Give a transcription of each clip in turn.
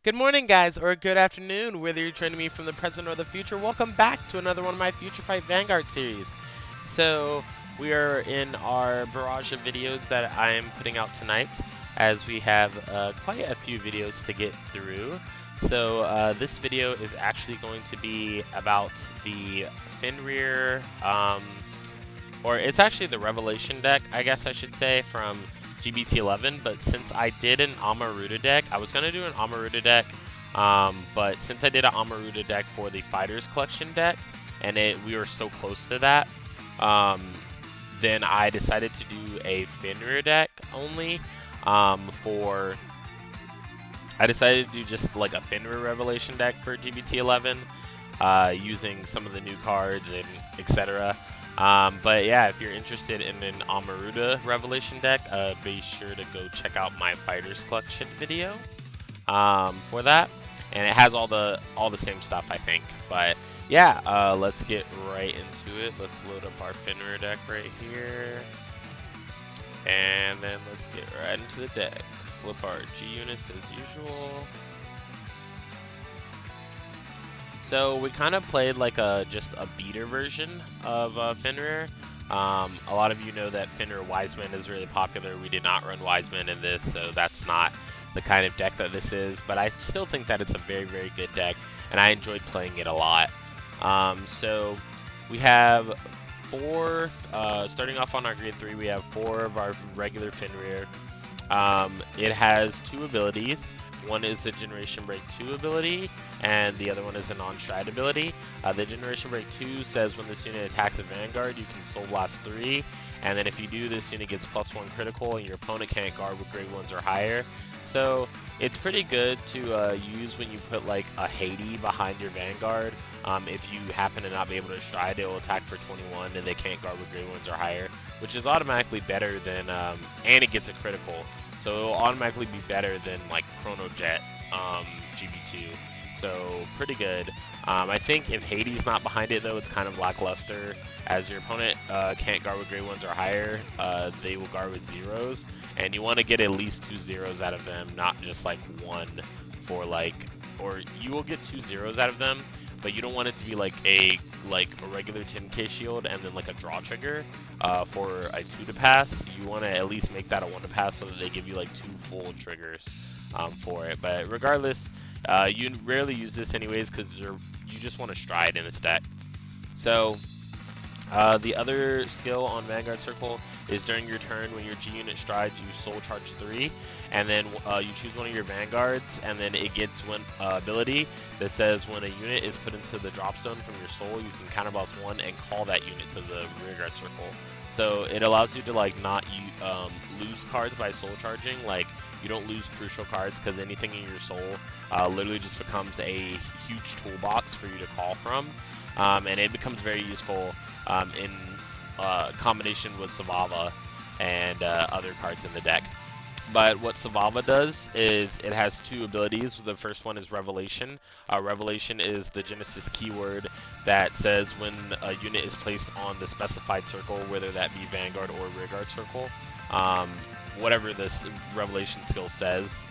Good morning, guys, or good afternoon, whether you're joining me from the present or the future. Welcome back to another one of my FutureFight Vanguard series. So, we are in our barrage of videos that I am putting out tonight, as we have quite a few videos to get through. So, this video is actually going to be about the Fenrir, or it's actually the Revelation deck, I guess I should say, from G-BT11, but since I did an Amaruta deck, I was going to do an Amaruta deck, but since I did an Amaruta deck for the Fighters Collection deck, and we were so close to that, then I decided to do a Fenrir deck only, I decided to do just like a Fenrir Revelation deck for G-BT11, using some of the new cards and etc. But yeah, if you're interested in an Amaruta Revelation deck, be sure to go check out my Fighters Collection video for that, and it has all the same stuff, I think. But yeah, let's get right into it. Let's load up our Fenrir deck right here, and then let's get right into the deck. Flip our G units as usual. So we kind of played like just a beater version of Fenrir. A lot of you know that Fenrir Wiseman is really popular. We did not run Wiseman in this, so that's not the kind of deck that this is. But I still think that it's a very, very good deck, and I enjoyed playing it a lot. So we have four, starting off on our grade 3, we have 4 of our regular Fenrir. It has 2 abilities. One is the Generation Break 2 ability, and the other one is a non-stride ability. The Generation Break 2 says when this unit attacks a Vanguard, you can Soul Blast 3, and then if you do, this unit gets +1 critical, and your opponent can't guard with grade 1s or higher. So it's pretty good to use when you put like a Hades behind your Vanguard. If you happen to not be able to stride, it will attack for 21, and they can't guard with grade 1s or higher, which is automatically better than, and it gets a critical. So it'll automatically be better than like Chrono Jet GB2. So pretty good. I think if Hades not behind it though, it's kind of lackluster. As your opponent can't guard with grade 1s or higher, they will guard with 0s. And you want to get at least 2 0s out of them, not just like 1 for like, or you will get 2 0s out of them, but you don't want it to be like a regular 10k shield and then like a draw trigger for a 2 to pass. You want to at least make that a 1 to pass so that they give you like 2 full triggers for it. But regardless, you rarely use this anyways because you just want to stride in this deck. So the other skill on Vanguard Circle is during your turn when your G unit strides, you Soul Charge 3, and then you choose one of your Vanguards, and then it gets one ability that says when a unit is put into the drop zone from your Soul, you can counterblast 1 and call that unit to the rearguard circle. So it allows you to like not lose cards by Soul Charging. Like you don't lose crucial cards because anything in your Soul literally just becomes a huge toolbox for you to call from, and it becomes very useful in combination with Savava and other cards in the deck. But what Savava does is it has 2 abilities. The first one is Revelation. Revelation is the Genesis keyword that says when a unit is placed on the specified circle, whether that be Vanguard or Rearguard circle, whatever this Revelation skill says.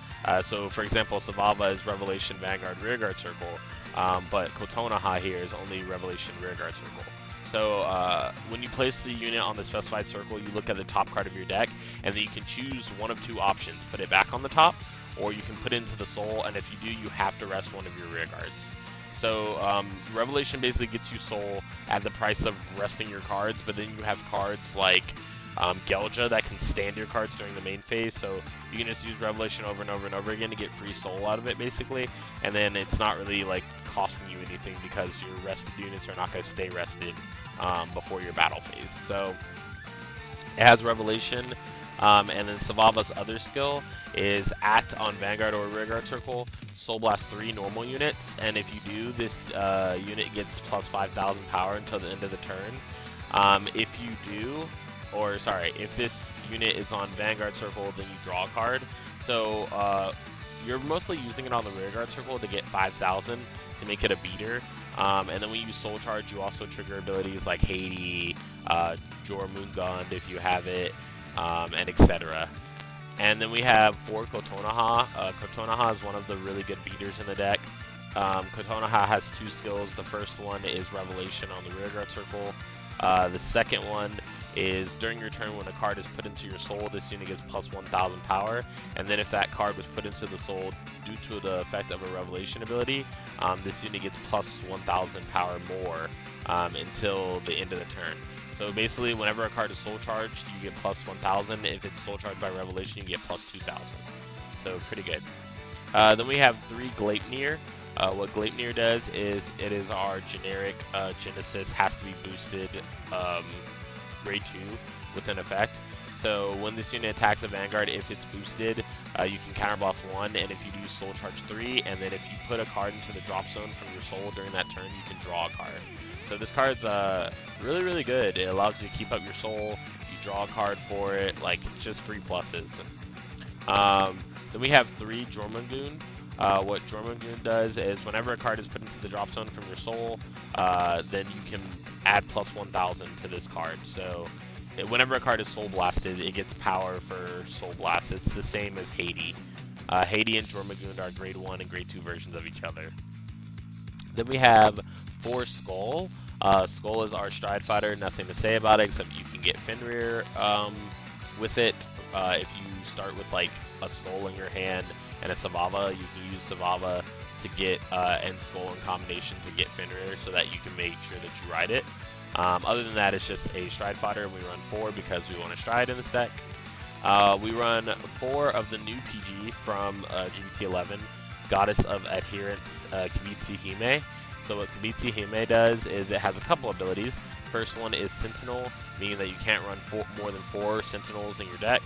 So for example, Savava is Revelation Vanguard Rearguard circle, but Kotonoha here is only Revelation Rearguard circle. So when you place the unit on the specified circle, you look at the top card of your deck, and then you can choose one of 2 options. Put it back on the top, or you can put it into the Soul, and if you do, you have to rest one of your rear guards. So Revelation basically gets you Soul at the price of resting your cards, but then you have cards like Gelja that can stand your cards during the main phase, so you can just use Revelation over and over and over again to get free Soul out of it basically, and then it's not really like costing you anything because your rested units are not going to stay rested before your battle phase. So it has Revelation, and then Savava's other skill is on Vanguard or Rearguard Circle, Soul Blast 3 normal units, and if you do, this unit gets plus 5,000 power until the end of the turn. If you do, or sorry, if this unit is on Vanguard Circle, then you draw a card. So you're mostly using it on the Rearguard Circle to get 5,000 to make it a beater. And then when you use Soul Charge, you also trigger abilities like Hades, Jor Moongund if you have it, and etc. And then we have 4 Kotonoha. Kotonoha is one of the really good beaters in the deck. Kotonoha has 2 skills. The first one is Revelation on the rearguard circle. The second one is during your turn when a card is put into your soul, this unit gets plus 1000 power. And then if that card was put into the soul due to the effect of a Revelation ability, this unit gets plus 1000 power more until the end of the turn. So basically, whenever a card is soul charged, you get plus 1000. If it's soul charged by Revelation, you get plus 2000. So pretty good. Then we have 3 Gleipnir. What Gleipnir does is it is our generic Genesis, has to be boosted grade 2 with an effect. So when this unit attacks a Vanguard, if it's boosted, you can counterblast 1, and if you do soul charge 3, and then if you put a card into the drop zone from your soul during that turn, you can draw a card. So this card's really, really good. It allows you to keep up your soul, you draw a card for it, like, it's just free pluses. Then we have 3 Jormungand. What Jormungand does is whenever a card is put into the drop zone from your soul, then you can add plus 1000 to this card. So whenever a card is soul blasted, it gets power for soul blast. It's the same as Haiti. Haiti and Jormungand are grade 1 and grade 2 versions of each other. Then we have 4 Skull. Skull is our stride fighter, nothing to say about it except you can get Fenrir with it. If you start with like a Skull in your hand and a Savava, you can use Savava to get and Skull in combination to get Fenrir so that you can make sure that you ride it. Other than that, it's just a stride fighter, and we run 4 because we want to stride in this deck. We run 4 of the new PG from G-BT11, Goddess of Adherence, G-BT11. So what G-BT11 does is it has a couple abilities. First one is Sentinel, meaning that you can't run more than 4 Sentinels in your deck.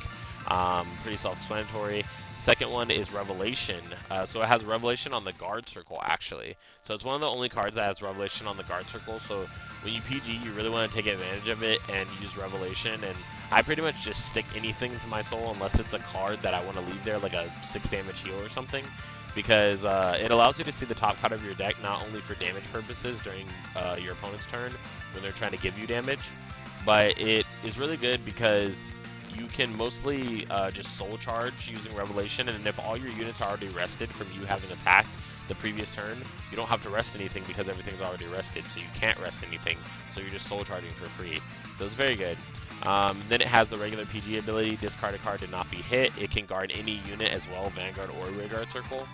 Pretty self-explanatory. Second one is Revelation. So it has Revelation on the guard circle, actually. So it's one of the only cards that has Revelation on the guard circle. So when you PG, you really want to take advantage of it and use Revelation. And I pretty much just stick anything to my soul unless it's a card that I want to leave there, like a 6 damage heal or something. Because it allows you to see the top card of your deck not only for damage purposes during your opponent's turn when they're trying to give you damage, but it is really good because you can mostly just soul charge using Revelation, and if all your units are already rested from you having attacked the previous turn, you don't have to rest anything because everything's already rested, so you can't rest anything, so you're just soul charging for free. So it's very good. Then it has the regular PG ability, discard a card to not be hit. It can guard any unit as well, Vanguard or rearguard circle.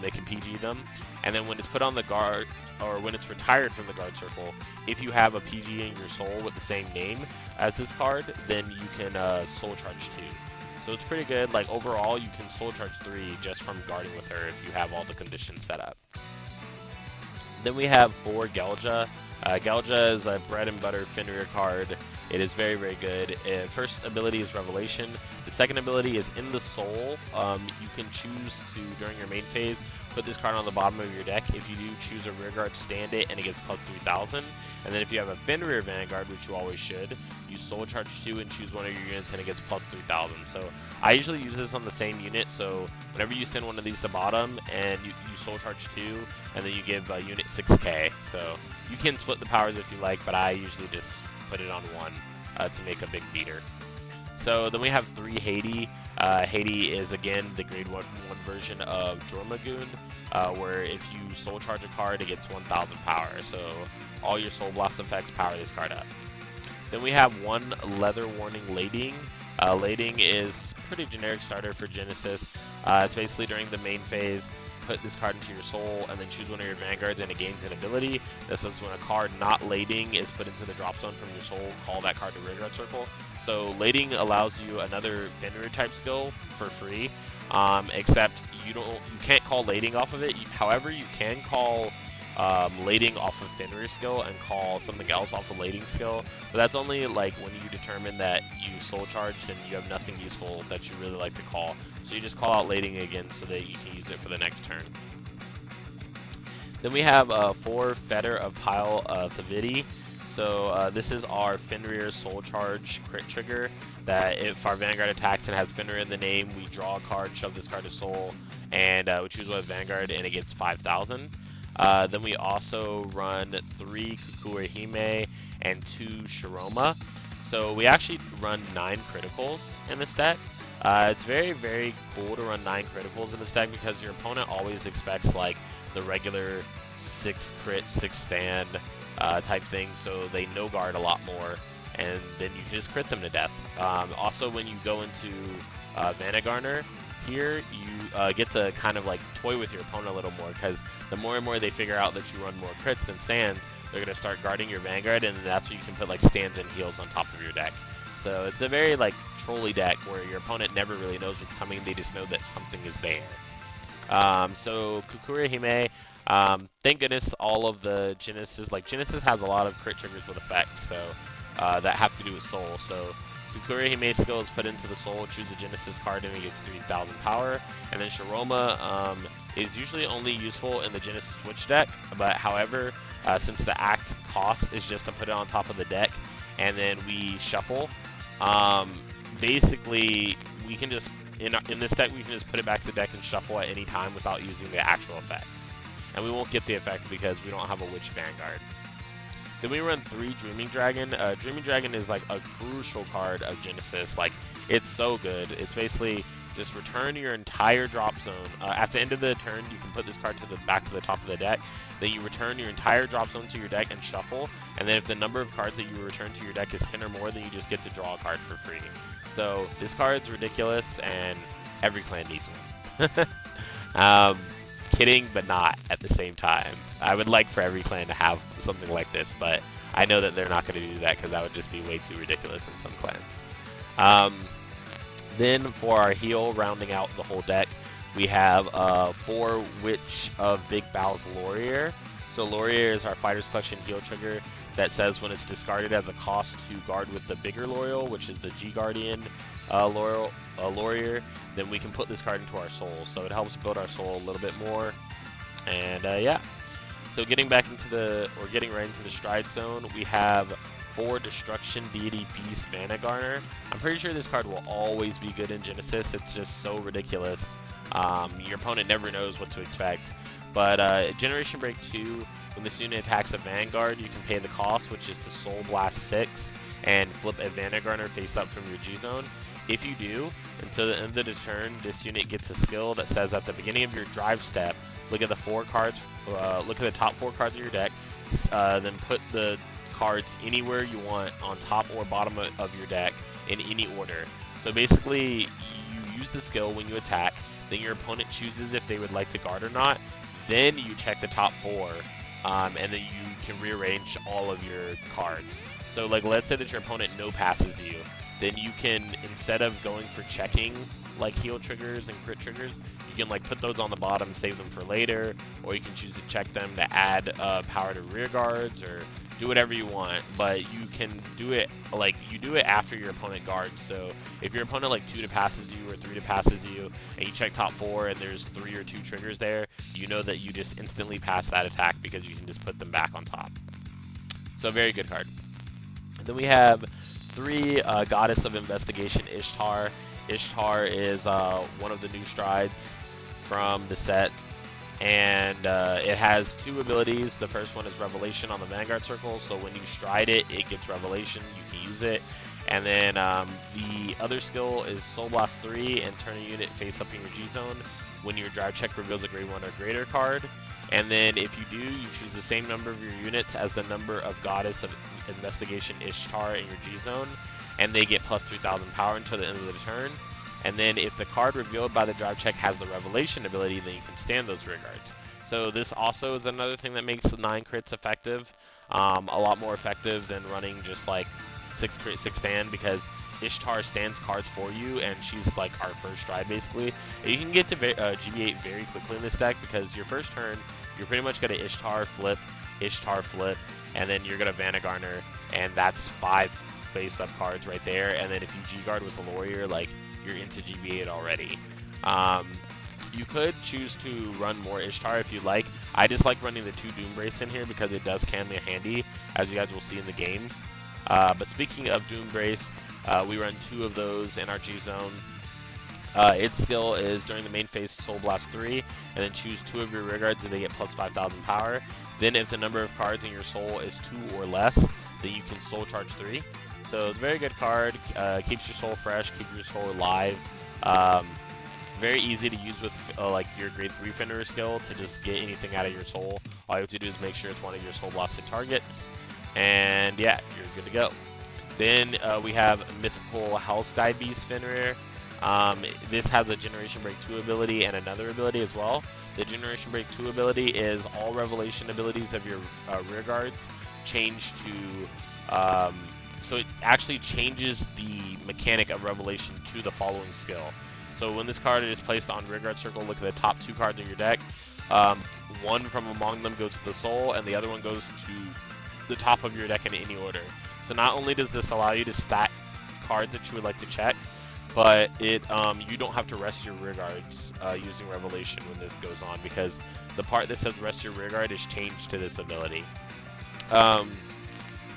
It can PG them. And then when it's put on the guard, or when it's retired from the guard circle, if you have a PG in your soul with the same name as this card, then you can soul charge 2. So it's pretty good. Like overall, you can soul charge 3 just from guarding with her if you have all the conditions set up. Then we have 4 Gelja. Gelja is a bread and butter Fenrir card. It is very, very good. First ability is Revelation. The second ability is In the Soul. You can choose to, during your main phase, put this card on the bottom of your deck. If you do, choose a rearguard, stand it, and it gets plus 3000. And then if you have a Fenrir Vanguard, which you always should, you soul charge 2 and choose one of your units, and it gets plus 3000. So I usually use this on the same unit, so whenever you send one of these to bottom, and you soul charge 2, and then you give a unit 6k. So you can split the powers if you like, but I usually just put it on 1 to make a big beater. So then we have 3 Haiti. Haiti is again the grade 1 version of Jormungand, where if you soul charge a card, it gets 1000 power. So all your soul blast effects power this card up. Then we have 1 Leather Warning Lading. Lading is pretty generic starter for Genesis. It's basically during the main phase, put this card into your soul and then choose one of your Vanguards, and it gains an ability that says when a card not lading is put into the drop zone from your soul, call that card to rearguard circle. So lading allows you another Fenrir type skill for free, except you can't call lading off of it. However, you can call lading off of Fenrir skill and call something else off of lading skill, but that's only like when you determine that you soul charged and you have nothing useful that you really like to call. So you just call out lading again so that you can use it for the next turn. Then we have 4 Fetter of Pile Thavidi. So this is our Fenrir soul charge crit trigger, that if our Vanguard attacks and has Fenrir in the name, we draw a card, shove this card to soul, and we choose one Vanguard, and it gets 5000. Then we also run 3 Kukuhime and 2 Shiroma. So we actually run 9 criticals in this deck. It's very, very cool to run 9 criticals in this deck because your opponent always expects like the regular 6 crit, 6 stand type thing, so they no guard a lot more, and then you can just crit them to death. Also, when you go into Vanguard here, you get to kind of like toy with your opponent a little more, because the more and more they figure out that you run more crits than stands, they're going to start guarding your Vanguard, and that's when you can put like stands and heals on top of your deck. So it's a very like trolly deck where your opponent never really knows what's coming, they just know that something is there. So Kukura Hime, thank goodness all of the Genesis, like Genesis has a lot of crit triggers with effects, so that have to do with Soul. So Kukura Hime's skill is put into the Soul, choose a Genesis card, and it gets 3,000 power. And then Shiroma is usually only useful in the Genesis Witch deck, but however, since the Act cost is just to put it on top of the deck, and then we shuffle, basically we can just, in this deck, we can just put it back to the deck and shuffle at any time without using the actual effect. And we won't get the effect because we don't have a Witch Vanguard. Then we run 3 Dreaming Dragon. Dreaming Dragon is like a crucial card of Genesis. Like, it's so good. It's basically just return your entire drop zone. At the end of the turn, you can put this card to the back to the top of the deck. Then you return your entire drop zone to your deck and shuffle. And then if the number of cards that you return to your deck is 10 or more, then you just get to draw a card for free. So this card's ridiculous, and every clan needs one. Kidding, but not at the same time. I would like for every clan to have something like this, but I know that they're not going to do that because that would just be way too ridiculous in some clans. Then for our heal, rounding out the whole deck, we have 4 Witch of Big Bow's Laurier. So Laurier is our Fighter's Collection heal trigger that says when it's discarded as a cost to guard with the bigger Laurier, which is the G-Guardian Laurier, then we can put this card into our Soul. So it helps build our Soul a little bit more. And yeah. So getting right into the Stride Zone, we have 4 Destruction Deity Beast Vanguard. I'm pretty sure this card will always be good in Genesis. It's just so ridiculous. Your opponent never knows what to expect. But Generation Break 2, when this unit attacks a Vanguard, you can pay the cost, which is to Soul Blast 6, and flip a Vanguard face up from your G-Zone. If you do, until the end of the turn, this unit gets a skill that says at the beginning of your drive step, look at the 4 cards, look at the top 4 cards of your deck, then put the cards anywhere you want on top or bottom of your deck in any order. So basically, you use the skill when you attack, then your opponent chooses if they would like to guard or not, then you check the top 4, and then you can rearrange all of your cards. So like, let's say that your opponent no passes you, then you can, instead of going for checking like heal triggers and crit triggers, you can like put those on the bottom, save them for later, or you can choose to check them to add power to rear guards, or do whatever you want. But you can do it like, you do it after your opponent guards. So if your opponent like 2 to passes you or 3 to passes you, and you check top 4 and there's 3 or 2 triggers there, you know that you just instantly pass that attack because you can just put them back on top. So very good card. And then we have 3 Goddess of Investigation Ishtar. Ishtar is one of the new strides from the set, and it has 2 abilities. The first one is Revelation on the Vanguard Circle, so when you stride it, it gets Revelation, you can use it. And then the other skill is Soul Blast 3 and turn a unit face up in your G-Zone when your drive check reveals a grade 1 or greater card. And then if you do, you choose the same number of your units as the number of Goddess of Investigation Ishtar in your G-Zone, and they get plus 3,000 power until the end of the turn. And then if the card revealed by the drive check has the Revelation ability, then you can stand those rear guards. So this also is another thing that makes 9 crits effective, a lot more effective than running just like 6 crit, 6 stand, because Ishtar stands cards for you, and she's like our first stride basically. And you can get to GB8 very quickly in this deck, because your first turn, you're pretty much going to Ishtar flip, and then you're going to Vanguard, and that's 5 face-up cards right there. And then if you G-Guard with the Laurier, like, you're into GB8 already. You could choose to run more Ishtar if you like. I just like running the 2 Doombrace in here because it does come in handy, as you guys will see in the games. But speaking of Doombrace, we run 2 of those in our G-Zone. Its skill is during the main phase Soul Blast 3, and then choose 2 of your rear guards and they get plus 5,000 power. Then if the number of cards in your Soul is 2 or less, then you can Soul Charge 3. So it's a very good card, keeps your Soul fresh, keeps your Soul alive. Very easy to use with like your grade 3 Fenrir skill to just get anything out of your soul. All you have to do is make sure it's one of your soul blasted targets, and yeah, you're good to go. Then we have Mythical Hell Sky Beast Fenrir. This has a Generation Break 2 ability and another ability as well. The Generation Break 2 ability is all Revelation abilities of your rear guards change to, so it actually changes the mechanic of Revelation to the following skill. So when this card is placed on rear guard circle, look at the top 2 cards in your deck. One from among them goes to the soul, and the other one goes to the top of your deck in any order. So not only does this allow you to stack cards that you would like to check, but it you don't have to rest your rear guards using Revelation when this goes on, because the part that says rest your rear guard is changed to this ability.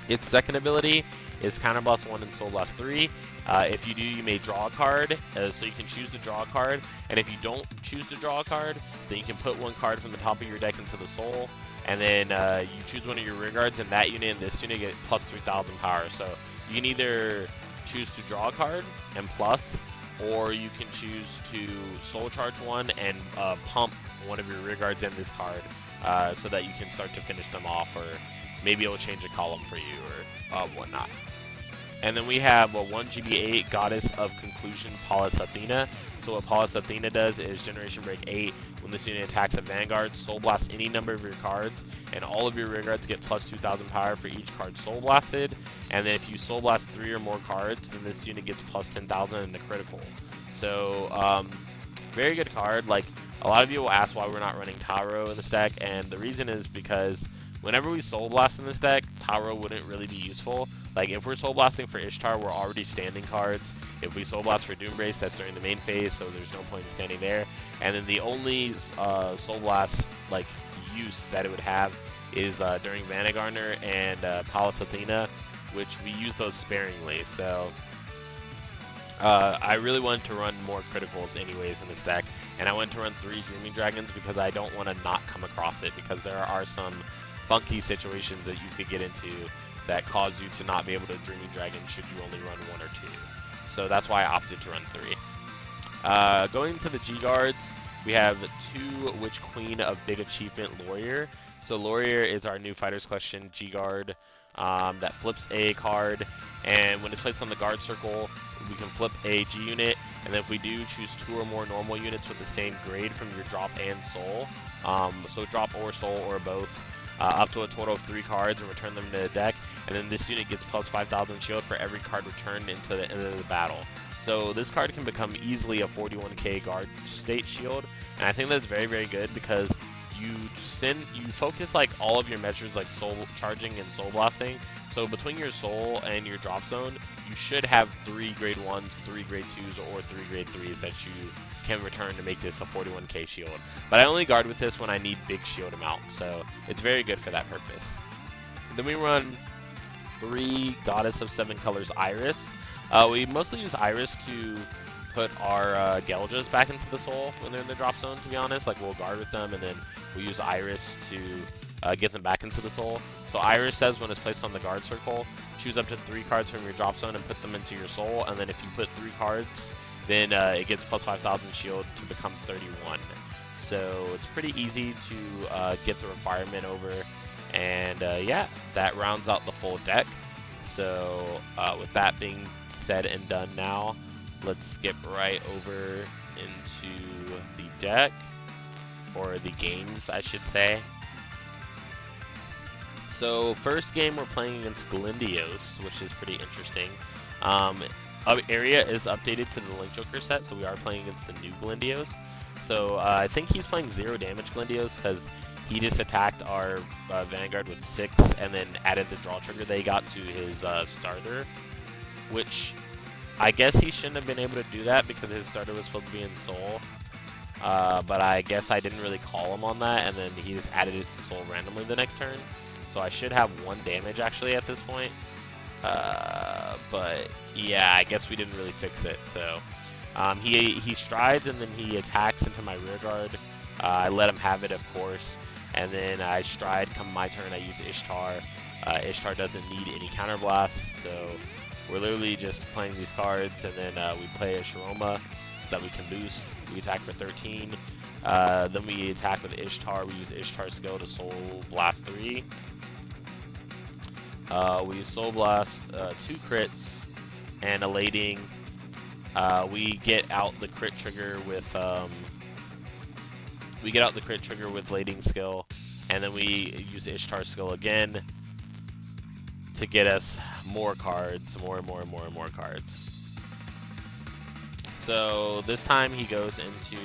Its second ability is Counter Blast 1 and Soul Blast 3. If you do, you may draw a card, so you can choose to draw a card, and if you don't choose to draw a card, then you can put one card from the top of your deck into the soul, and then you choose one of your rear guards, and that unit and this unit get plus 3,000 power. So you can either choose to draw a card and plus, or you can choose to soul charge one and pump one of your rear guards and this card, so that you can start to finish them off, or maybe it'll change a column for you, or whatnot. And then we have 1 GB8 Goddess of Conclusion Pallas Athena. So what Pallas Athena does is Generation Break 8. When this unit attacks a Vanguard, Soul Blast any number of your cards, and all of your rear guards get plus 2,000 power for each card Soul Blasted. And then if you Soul Blast 3 or more cards, then this unit gets plus 10,000 in the critical. So very good card. Like, a lot of you will ask why we're not running Taro in this deck, and the reason is because whenever we Soul Blast in this deck, Taro wouldn't really be useful. Like, if we're Soul Blasting for Ishtar, we're already standing cards. If we Soul Blast for Doombrace, that's during the main phase, so there's no point in standing there. And then the only Soul Blast, like, use that it would have is during Vanguard and Pallas Athena, which we use those sparingly. So I really wanted to run more criticals anyways in this deck, and I wanted to run 3 Dreaming Dragons because I don't want to not come across it, because there are some funky situations that you could get into that cause you to not be able to Dreaming Dragon should you only run 1 or 2. So that's why I opted to run 3. Going to the G-Guards, we have 2 Witch Queen of Big Achievement Laurier. So Laurier is our new Fighters Collection G-Guard that flips a card, and when it's placed on the guard circle, we can flip a G unit, and then if we do, choose 2 or more normal units with the same grade from your drop and soul. So drop or soul or both. Up to a total of 3 cards, and return them to the deck, and then this unit gets plus 5,000 shield for every card returned into the end of the battle. So this card can become easily a 41k guard state shield, and I think that's very, very good because you focus like all of your measures like soul charging and soul blasting. So between your soul and your drop zone, you should have 3 grade 1s, 3 grade 2s, or 3 grade 3s that you can return to make this a 41k shield. But I only guard with this when I need big shield amount, so it's very good for that purpose. Then we run 3 Goddess of 7 Colors Iris. We mostly use Iris to put our Geljas back into the soul when they're in the drop zone, to be honest. Like, we'll guard with them, and then we use Iris to get them back into the soul. So Iris says when it's placed on the guard circle, choose up to 3 cards from your drop zone and put them into your soul, and then if you put 3 cards, then it gets plus 5,000 shield to become 31. So it's pretty easy to get the requirement over, and yeah, that rounds out the full deck. So with that being said and done now, let's skip right over into the deck, or the games I should say. So first game we're playing against Glindios, which is pretty interesting. Area is updated to the Link Joker set, so we are playing against the new Glindios. So I think he's playing 0 damage Glindios because he just attacked our Vanguard with 6 and then added the draw trigger they got to his starter, which I guess he shouldn't have been able to do that because his starter was supposed to be in Soul. But I guess I didn't really call him on that, and then he just added it to Soul randomly the next turn. So I should have 1 damage actually at this point. But yeah, I guess we didn't really fix it. So he strides and then he attacks into my rear guard. I let him have it, of course, and then I stride. Come my turn, I use Ishtar. Ishtar doesn't need any counterblast, so we're literally just playing these cards, and then we play a Sharoma. so that we can boost. We attack for 13. Then we attack with Ishtar. We use Ishtar's skill to Soul Blast 3. We use Soul Blast 2 crits and elating. We get out the crit trigger with elating skill, and then we use Ishtar's skill again to get us more cards, more cards. So this time he goes into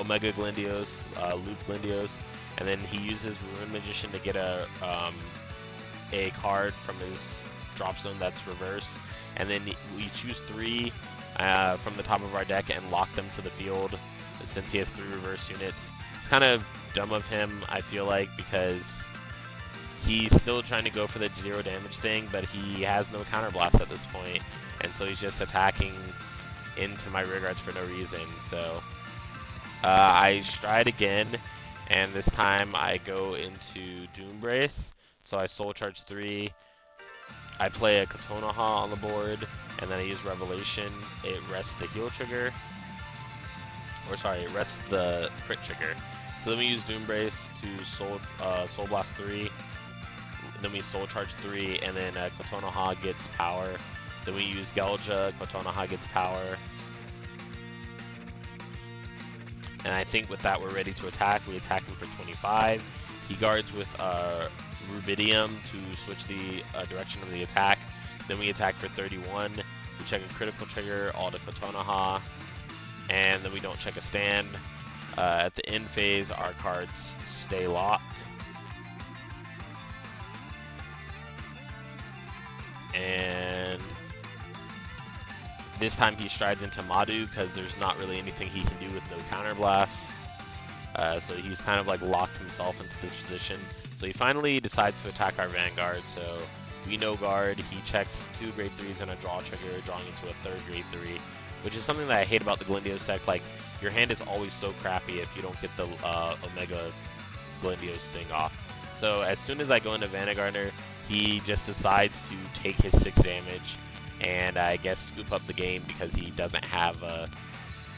Omega Glindios, Loop Glindios, and then he uses Ruin Magician to get a card from his drop zone that's reverse, and then we choose 3 from the top of our deck and lock them to the field since he has 3 reverse units. It's kind of dumb of him, I feel like, because he's still trying to go for the 0 damage thing, but he has no counterblast at this point, and so he's just attacking into my rear guards for no reason. So I stride again, and this time I go into Doom Brace. So I Soul Charge 3, I play a Kotonoha on the board, and then I use Revelation. It rests the heal trigger, or sorry, it rests the crit trigger. So then we use Doom Brace to Soul Blast 3, then we Soul Charge 3, and then Kotonoha gets power. Then we use Gelja, Kotonoha gets power. And I think with that we're ready to attack. We attack him for 25. He guards with Rubidium to switch the direction of the attack. Then we attack for 31. We check a critical trigger, all to Kotonoha, and then we don't check a stand. At the end phase, our cards stay locked. And this time he strides into Madu because there's not really anything he can do with no counterblasts. So he's kind of like locked himself into this position. So he finally decides to attack our Vanguard. So we no guard. He checks 2 grade 3s and a draw trigger, drawing into a 3rd grade 3, which is something that I hate about the Glindios deck. Like, your hand is always so crappy if you don't get the Omega Glindios thing off. So as soon as I go into Vanguarder, he just decides to take his 6 damage and I guess scoop up the game because he doesn't have a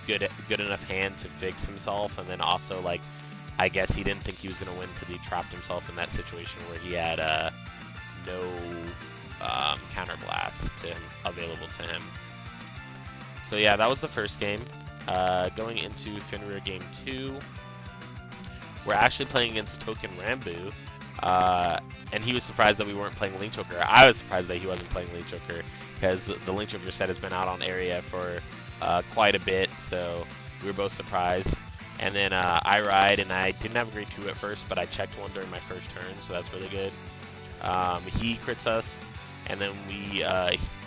good enough hand to fix himself. And then also, like, I guess he didn't think he was going to win because he trapped himself in that situation where he had no counterblast available to him. So yeah, that was the first game. Going into Fenrir game 2, we're actually playing against Token Rambu. And he was surprised that we weren't playing Link Choker. I was surprised that he wasn't playing Link Choker because the Link Choker set has been out on area for quite a bit, so we were both surprised. And then I ride, and I didn't have a grade 2 at first, but I checked 1 during my first turn, so that's really good. He crits us, and then we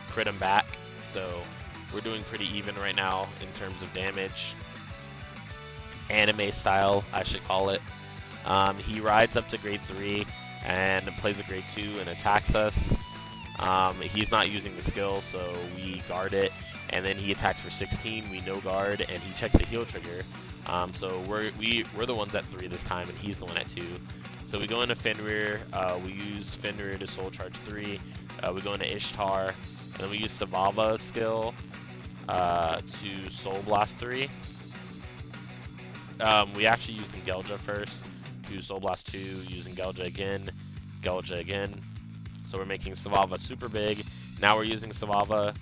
crit him back, so we're doing pretty even right now in terms of damage. Anime style, I should call it. He rides up to grade 3 and plays a grade 2 and attacks us. He's not using the skill, so we guard it, and then he attacks for 16. We no guard, and he checks a heal trigger. So we're the ones at 3 this time, and he's the one at 2. So we go into Fenrir. We use Fenrir to Soul Charge 3. We go into Ishtar, and then we use Savava's skill to Soul Blast 3. We actually used Gelja first to Soul Blast 2, using Gelja again. So we're making Savava super big. Now we're using Savava.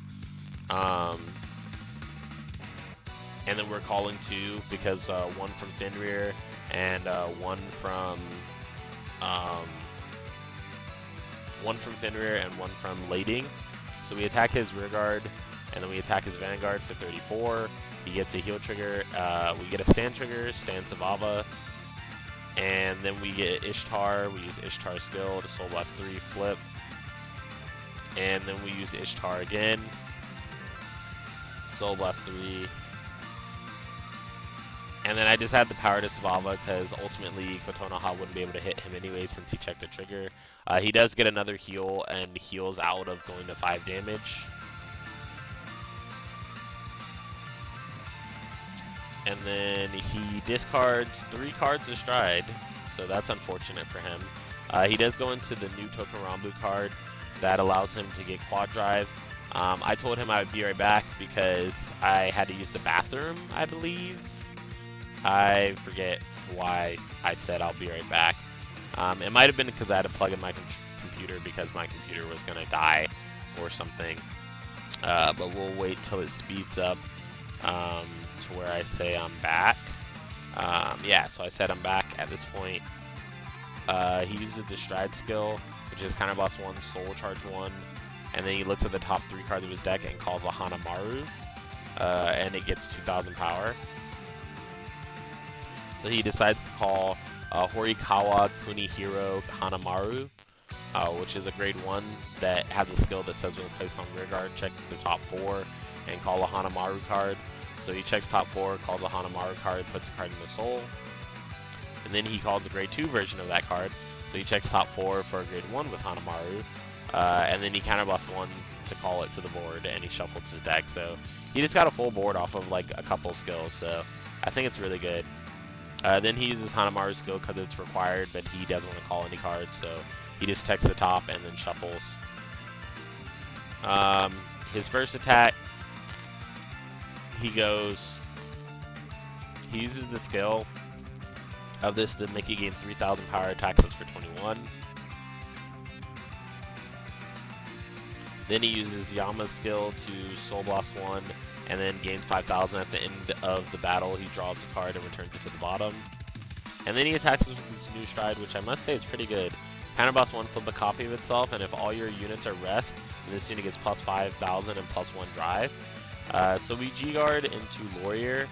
And then we're calling 2 because 1 from Fenrir and 1 from Fenrir and 1 from Lading. So we attack his rear guard, and then we attack his Vanguard for 34. He gets a heal trigger. We get a stand trigger, stand Savava, and then we get Ishtar. We use Ishtar's skill to Soul Blast 3, flip, and then we use Ishtar again, Soul Blast 3. And then I just had the power to Savava because ultimately Kotonoha wouldn't be able to hit him anyway since he checked a trigger. He does get another heal and heals out of going to 5 damage. And then he discards 3 cards of Stride, so that's unfortunate for him. He does go into the new Token Rambu card that allows him to get Quad Drive. I told him I would be right back because I had to use the bathroom, I believe. I forget why I said I'll be right back. It might have been because I had to plug in my computer because my computer was going to die or something. But we'll wait till it speeds up to where I say I'm back. Yeah, so I said I'm back at this point. He uses the Stride skill, which is Counter Blast 1, Soul Charge 1, and then he looks at the top 3 cards of his deck and calls a Hanamaru, and it gets 2,000 power. So he decides to call Horikawa Kunihiro Hanamaru, which is a grade 1 that has a skill that says when placed on rear guard, check the top 4 and call a Hanamaru card. So he checks top 4, calls a Hanamaru card, puts a card in the soul, and then he calls a grade 2 version of that card. So he checks top 4 for a grade 1 with Hanamaru, and then he counterblasts 1 to call it to the board, and he shuffles his deck. So he just got a full board off of like a couple skills, so I think it's really good. Then he uses Hanamaru's skill because it's required, but he doesn't want to call any cards, so he just checks the top and then shuffles. His first attack, he uses the skill of this to make it gain 3,000 power, attacks us for 21. Then he uses Yama's skill to Soul Blast 1, and then gains 5,000 at the end of the battle. He draws a card and returns it to the bottom. And then he attacks us with his new Stride, which I must say is pretty good. Counter Blast 1, flip a copy of itself, and if all your units are rest, this unit gets plus 5,000 and plus 1 drive. So we G-Guard into Warrior.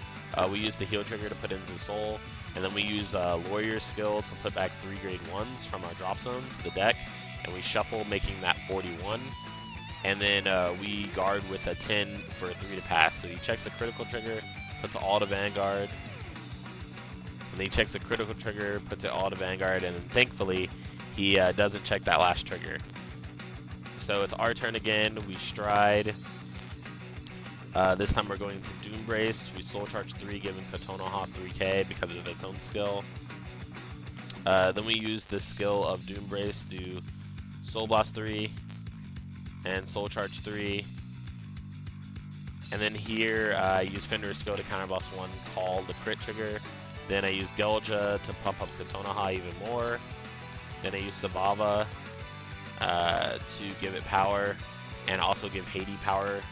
We use the heal trigger to put into Soul, and then we use Warrior's skill to put back 3 grade 1s from our drop zone to the deck, and we shuffle, making that 41. And then we guard with a 10 for a 3 to pass. So he checks the critical trigger, puts it all to Vanguard. And then he checks the critical trigger, puts it all to Vanguard, and then thankfully he doesn't check that last trigger. So it's our turn again. We Stride. This time we're going to Doom Brace. We Soul Charge 3, giving Kotonoha 3k because of its own skill. Then we use the skill of Doom Brace to Soul Blast 3 and Soul Charge 3. And then here I use Fenrir's skill to Counter Blast 1, call the crit trigger. Then I use Gelja to pump up Kotonoha even more. Then I use Sabava to give it power and also give Haiti power.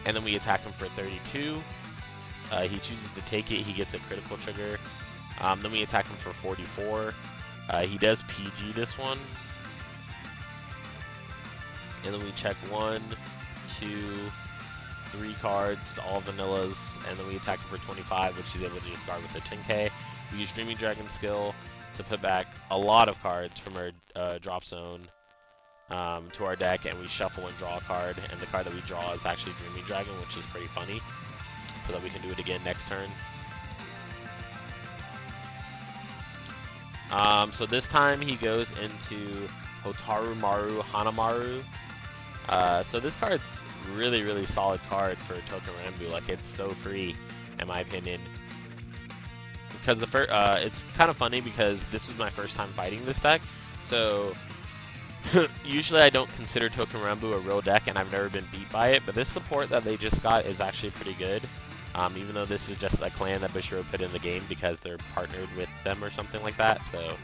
And then we attack him for 32. He chooses to take it, he gets a critical trigger. Then we attack him for 44. He does PG this one. And then we check 1, 2, 3 cards, all vanillas, and then we attack him for 25, which he's able to just guard with a 10k. We use Dreaming Dragon skill to put back a lot of cards from our drop zone to our deck, and we shuffle and draw a card, and the card that we draw is actually Dreaming Dragon, which is pretty funny, so that we can do it again next turn. So this time he goes into Hotaru Maru Hanamaru. So this card's really solid card for Token Rambu. Like, it's so free, in my opinion. Because it's kind of funny because this was my first time fighting this deck. So usually I don't consider Token Rambu a real deck, and I've never been beat by it. But this support that they just got is actually pretty good. Even though this is just a clan that Bushiro put in the game because they're partnered with them or something like that. So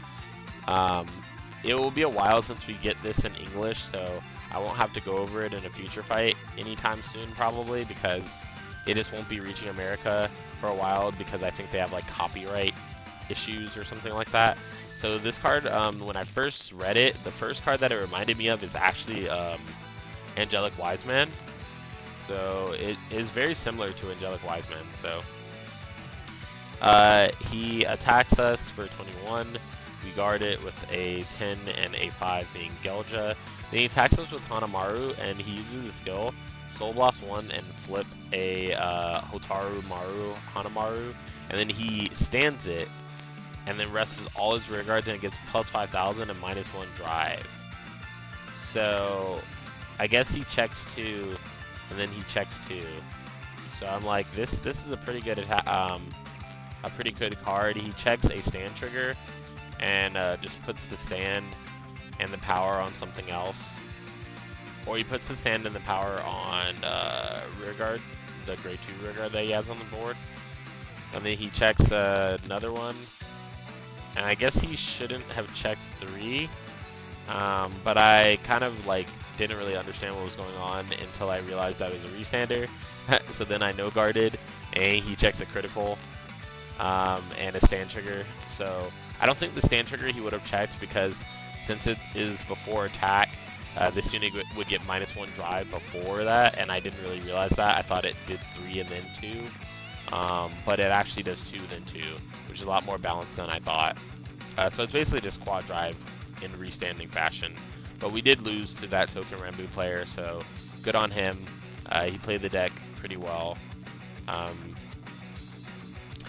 it will be a while since we get this in English, so I won't have to go over it in a future fight anytime soon probably, because it just won't be reaching America for a while because I think they have like copyright issues or something like that. So this card, when I first read it, the first card that it reminded me of is actually Angelic Wise Man. So it is very similar to Angelic Wise Man. So he attacks us for 21. We guard it with a 10 and a 5 being Gelja. Then he attacks us with Hanamaru, and he uses the skill Soul Blast 1 and flip a Hotaru Maru Hanamaru, and then he stands it, and then rests all his rear guards, and it gets plus 5,000 and minus 1 drive. So I guess he checks 2, and then he checks 2. So I'm like, this is a pretty good a pretty good card. He checks a stand trigger and just puts the stand and the power on something else. or he puts the stand and the power on rear guard, the grade 2 rear guard that he has on the board. And then he checks another one. And I guess he shouldn't have checked 3. But I kind of like didn't really understand what was going on until I realized that it was a restander. So then I no guarded, and he checks a critical and a stand trigger. So I don't think the stand trigger he would have checked, because since it is before attack, this unit would get -1 drive before that, and I didn't really realize that. I thought it did 3 and then 2, but it actually does 2 then 2, which is a lot more balanced than I thought. So it's basically just quad drive in restanding fashion. But we did lose to that token Rambu player, so good on him. He played the deck pretty well.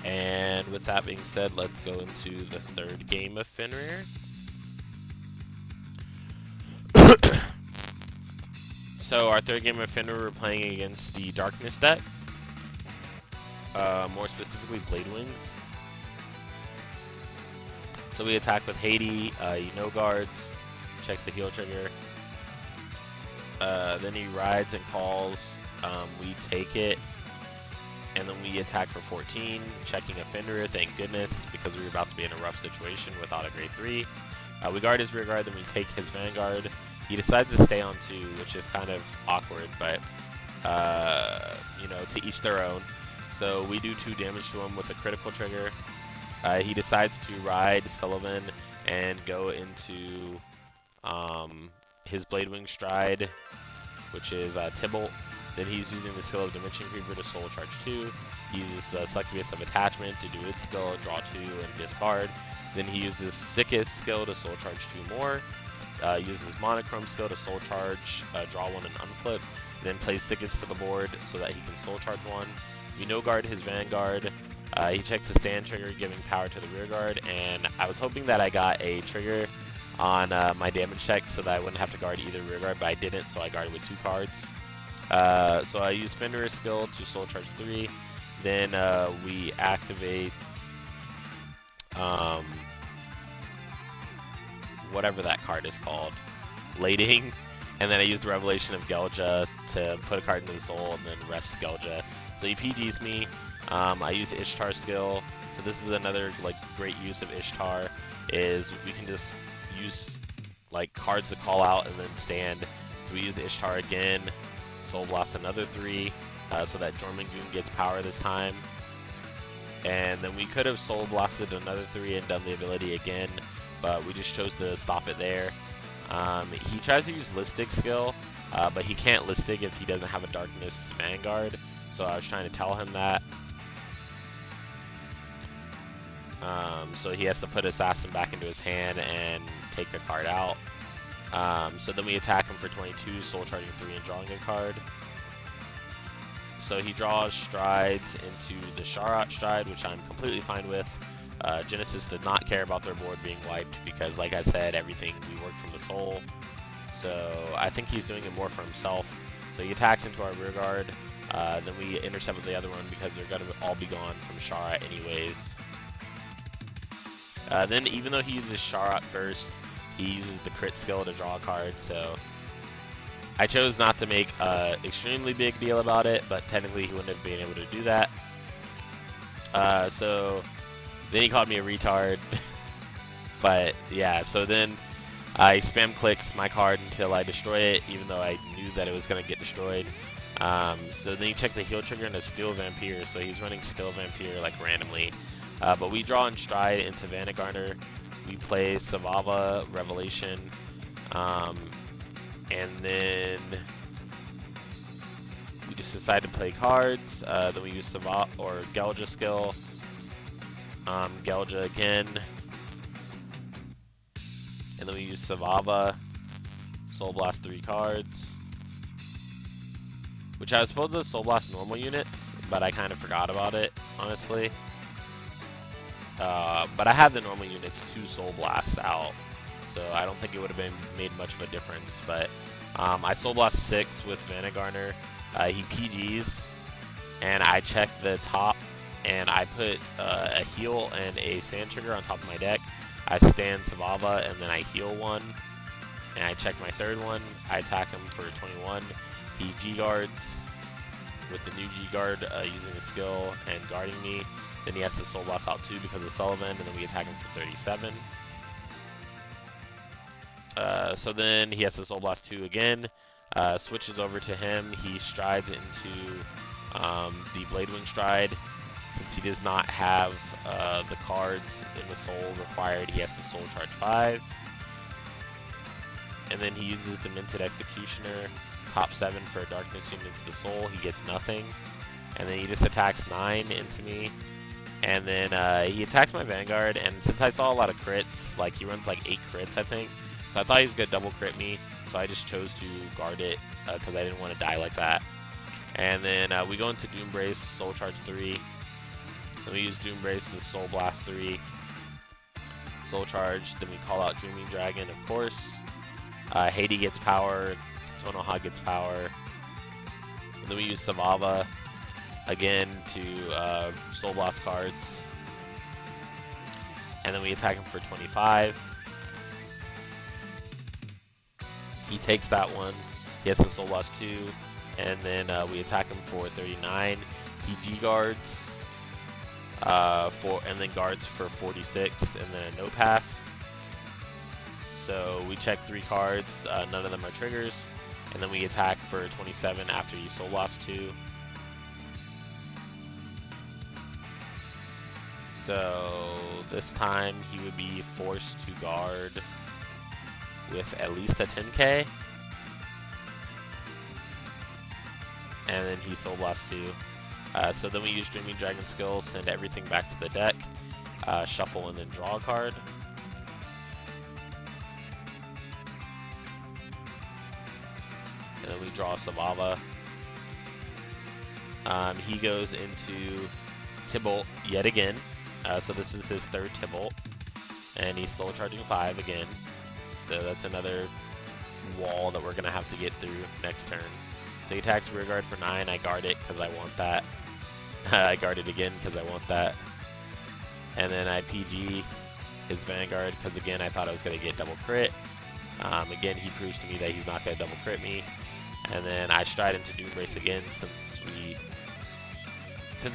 And with that being said, let's go into the third game of Fenrir. So our third game of Fenrir, we're playing against the Darkness deck. More specifically, Blade Wings. So we attack with Haiti, he no guards, checks the heal trigger. Then he rides and calls, we take it, and then we attack for 14, checking a Fenrir, thank goodness, because we were about to be in a rough situation without a grade 3. We guard his rear guard, then we take his Vanguard. He decides to stay on 2, which is kind of awkward, but, you know, to each their own. So we do 2 damage to him with a critical trigger. He decides to ride Sullivan and go into his Bladewing Stride, which is Tybalt. Then he's using the skill of Dimension Creeper to Soul Charge 2. He uses Succubus of Attachment to do its skill, draw 2 and discard. Then he uses Sickest skill to Soul Charge 2 more. Uses Monochrome skill to Soul Charge, draw 1 and unflip. Then plays Sickest to the board so that he can Soul Charge 1. We no guard his Vanguard. He checks the stand trigger, giving power to the rear guard, and I was hoping that I got a trigger on my damage check so that I wouldn't have to guard either rear guard, but I didn't, so I guarded with 2 cards. So I use Fenrir's skill to Soul Charge 3, then we activate whatever that card is called, Lading, and then I use the Revelation of Gelja to put a card into the soul and then rest Gelja. So he PGs me. I use Ishtar's skill, so this is another like great use of Ishtar, is we can just use like cards to call out and then stand. So we use Ishtar again, Soul Blast another 3, so that Jormungandr gets power this time. And then we could have Soul Blasted another 3 and done the ability again, but we just chose to stop it there. He tries to use Listic skill, but he can't Listic if he doesn't have a Darkness Vanguard, so I was trying to tell him that. So he has to put Assassin back into his hand and take a card out. So then we attack him for 22, Soul Charging 3 and drawing a card. So he draws Strides into the Sharat Stride, which I'm completely fine with. Genesis did not care about their board being wiped because, like I said, everything we work from the soul. So I think he's doing it more for himself. So he attacks into our rear guard. Then we intercept with the other one because they're going to all be gone from Sharat anyways. Then even though he uses Sharat first, he uses the crit skill to draw a card, so I chose not to make an extremely big deal about it, but technically he wouldn't have been able to do that. So then he called me a retard, but yeah, so then I spam clicks my card until I destroy it, even though I knew that it was going to get destroyed. So then he checks a heal trigger and a Steel Vampire, so he's running Steel Vampire like randomly. But we draw in Stride into Vanguard. We play Savava, Revelation, and then we just decide to play cards. Then we use Savava or Gelja skill, Gelja again, and then we use Savava, Soul Blast 3 cards, which I was supposed to Soul Blast normal units, but I kind of forgot about it, honestly. But I had the normal units 2 Soul Blasts out, so I don't think it would have been made much of a difference. But I Soul Blast 6 with Vanguard. He PGs, and I check the top, and I put a heal and a stand trigger on top of my deck. I stand Savava, and then I heal 1. And I check my third one. I attack him for 21. He G-guards with the new G-guard using a skill and guarding me. Then he has to Soul Blast out 2 because of Sullivan, and then we attack him for 37. So then he has to Soul Blast 2 again. Switches over to him. He strides into the Blade Wing Stride. Since he does not have the cards in the soul required, he has to Soul Charge 5. And then he uses the Minted Executioner, top 7 for a Darkness Unit into the soul. He gets nothing. And then he just attacks 9 into me. And then he attacks my Vanguard, and since I saw a lot of crits, like he runs like 8 crits I think, so I thought he was going to double crit me, so I just chose to guard it because I didn't want to die like that. And then we go into Doom Brace, Soul Charge 3. Then we use Doom Brace to Soul Blast 3. Soul Charge, then we call out Dreaming Dragon, of course. Haiti gets power, Tonoha gets power. And then we use Savava again to Soul Blast cards. And then we attack him for 25. He takes that one. He has to Soul Blast 2. And then we attack him for 39. He G-guards and then guards for 46, and then a no pass. So we check 3 cards, none of them are triggers, and then we attack for 27 after he Soul Blast 2. So this time he would be forced to guard with at least a 10k. And then he Soul Blast 2. So then we use Dreaming Dragon skill, send everything back to the deck, shuffle and then draw a card. And then we draw Savava. He goes into Tybalt yet again. So this is his 3rd Tybalt. And he's Soul Charging 5 again. So that's another wall that we're going to have to get through next turn. So he attacks rear guard for 9. I guard it because I want that. I guard it again because I want that. And then I PG his Vanguard because again I thought I was going to get double crit. Again he proves to me that he's not going to double crit me. And then I stride into Doom Brace again since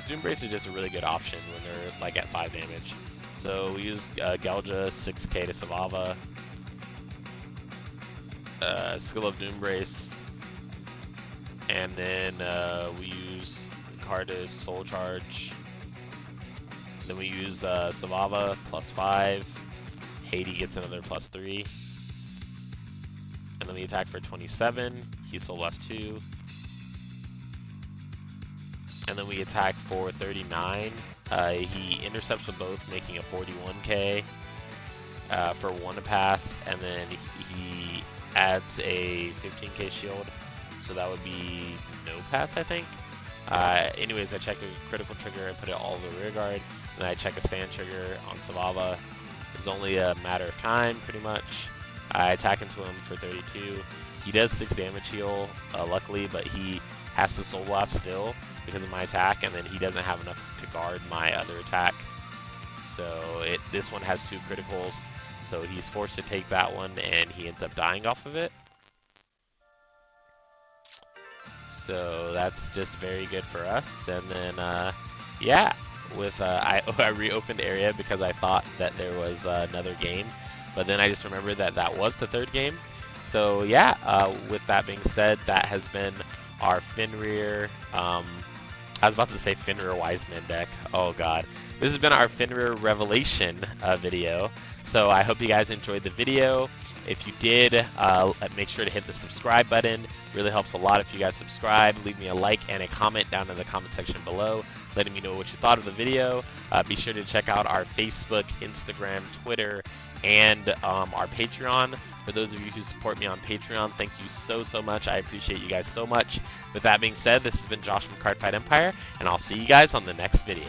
Doom Brace is just a really good option when they're like at 5 damage. So we use Gelja 6k to Savava. Skill of Doom Brace. And then we use Cardis Soul Charge. Then we use Savava plus 5. Haiti gets another plus 3. And then we attack for 27. He Soul Blast 2. And then we attack for 39. He intercepts with both, making a 41k for 1 to pass. And then he adds a 15k shield. So that would be no pass, I think. Anyways, I check a critical trigger and put it all over rear guard. And I check a stand trigger on Savava. It's only a matter of time, pretty much. I attack into him for 32. He does 6 damage heal, luckily, but he has to Soul Blast still because of my attack, and then he doesn't have enough to guard my other attack. So this one has 2 criticals, so he's forced to take that one, and he ends up dying off of it. So that's just very good for us. And then, yeah, with I reopened area because I thought that there was another game, but then I just remembered that that was the 3rd game. So yeah, with that being said, that has been our Fenrir. I was about to say Fenrir Wiseman deck. Oh god, this has been our Fenrir Revelation video. So I hope you guys enjoyed the video. If you did, make sure to hit the subscribe button. Really helps a lot if you guys subscribe. Leave me a like and a comment down in the comment section below, letting me know what you thought of the video. Be sure to check out our Facebook, Instagram, Twitter, and our Patreon. For those of you who support me on Patreon, thank you so much. I appreciate you guys so much. With that being said, this has been Josh from Cardfight Empire, and I'll see you guys on the next video.